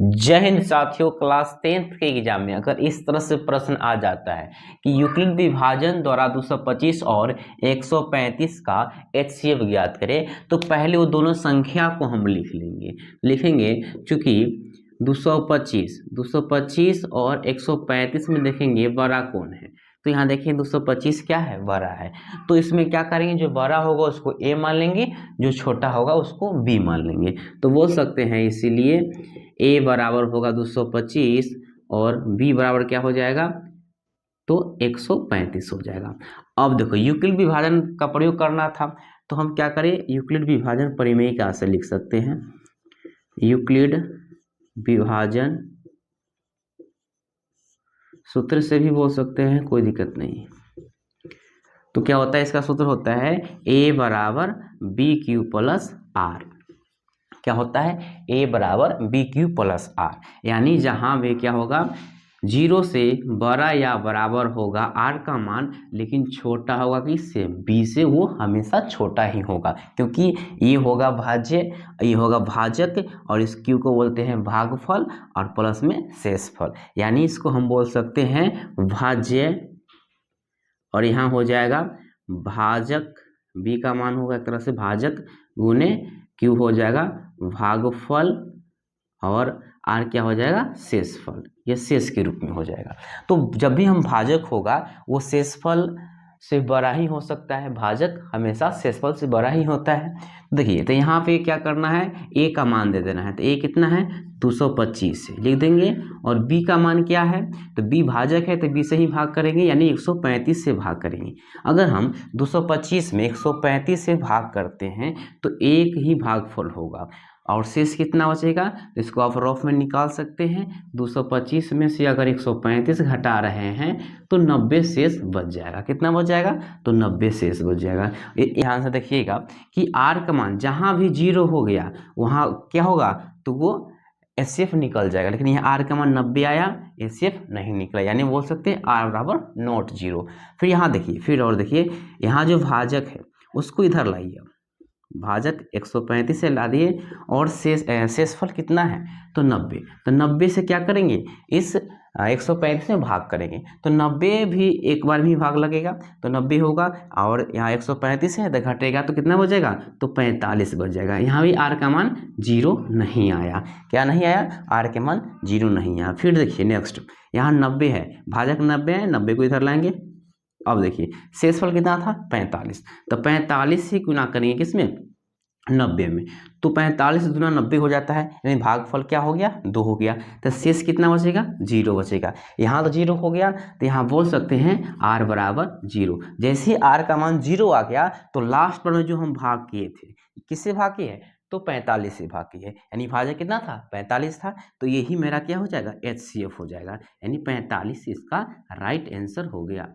जय हिंद साथियों, class 10th के एग्जाम में अगर इस तरह से प्रश्न आ जाता है कि यूक्लिड विभाजन द्वारा 225 और 135 का HCF ज्ञात करें, तो पहले वो दोनों संख्या को हम लिखेंगे चूंकि 225 और 135 में देखेंगे बड़ा कौन है, तो यहाँ देखिए 225 क्या है, बड़ा है। तो इसमें क्या करेंगे, जो बड़ा होगा उसको A मान लेंगे, जो छोटा होगा उसको B मान लेंगे। तो बोल सकते हैं इसीलिए A बराबर होगा 225 और B बराबर क्या हो जाएगा, तो 135 हो जाएगा। अब देखो यूक्लिड विभाजन का प्रयोग करना था, तो हम क्या करें, यूक्लिड विभाजन परिमेय से लिख सकते हैं। यूक्लिड विभाजन सूत्र से भी बोल सकते हैं, कोई दिक्कत नहीं। तो क्या होता है, इसका सूत्र होता है A बराबर बी क्यू प्लस आर। क्या होता है, A बराबर बी क्यू प्लस आर, यानी जहां भी क्या होगा, 0 से बड़ा या बराबर होगा R का मान, लेकिन छोटा होगा किससे, B से, वो हमेशा छोटा ही होगा, क्योंकि ये होगा भाज्य, ये होगा भाजक, और इस Q को बोलते हैं भागफल, और प्लस में शेषफल, यानी इसको हम बोल सकते हैं भाज्य, और यहाँ हो जाएगा भाजक, B का मान होगा एक तरह से भाजक गुने Q हो जाएगा भागफल, और R क्या हो जाएगा, शेषफल, ये शेष के रूप में हो जाएगा। तो जब भी हम भाजक होगा वो शेषफल से बड़ा ही हो सकता है, भाजक हमेशा शेषफल से बड़ा ही होता है। देखिए, तो यहाँ पे क्या करना है, A का मान दे देना है, तो A कितना है, 225 से लिख देंगे, और B का मान क्या है, तो B भाजक है तो B से ही भाग करेंगे, यानी 135 से भाग करेंगे। अगर हम 225 में 135 से भाग करते हैं तो एक ही भागफल होगा, और शेष कितना बचेगा, तो इसको आप रफ में निकाल सकते हैं। 225 में से अगर 135 घटा रहे हैं तो 90 शेष बच जाएगा। कितना बच जाएगा, तो 90 शेष बच जाएगा। यहाँ से देखिएगा कि R का मान जहाँ भी 0 हो गया वहाँ क्या होगा, तो वो HCF निकल जाएगा, लेकिन यहाँ R का मान 90 आया, HCF नहीं निकला, यानी बोल सकते हैं R बराबर नॉट 0। फिर यहाँ देखिए, फिर और देखिए, यहाँ जो भाजक है उसको इधर लाइए, भाजक 135 से ला दिए, और शेषफल कितना है, तो 90। तो 90 से क्या करेंगे, इस 135 में भाग करेंगे, तो 90 भी एक बार भी भाग लगेगा, तो 90 होगा, और यहाँ 135 है तो घटेगा, तो कितना बचेगा, तो 45 बच जाएगा। यहाँ भी R का मान 0 नहीं आया, क्या नहीं आया, R के मान 0 नहीं आया। फिर देखिए नेक्स्ट, यहाँ 90 है, भाजक 90 है, 90 को इधर लाएंगे। अब देखिए शेषफल कितना था, 45, तो 45 ही गुना करेंगे किसमें, 90 में, तो 45 दुना 90 हो जाता है, यानी भागफल क्या हो गया, 2 हो गया, तो शेष कितना बचेगा, 0 बचेगा। यहाँ तो 0 हो गया, तो यहाँ बोल सकते हैं R बराबर 0। जैसे ही R का मान 0 आ गया, तो लास्ट पर में जो हम भाग किए थे, किससे भाग किए, तो 45 से भाग किए, यानी भाजक कितना था, 45 था, तो यही मेरा क्या हो जाएगा, HCF हो जाएगा, यानी 45 इसका राइट आंसर हो गया।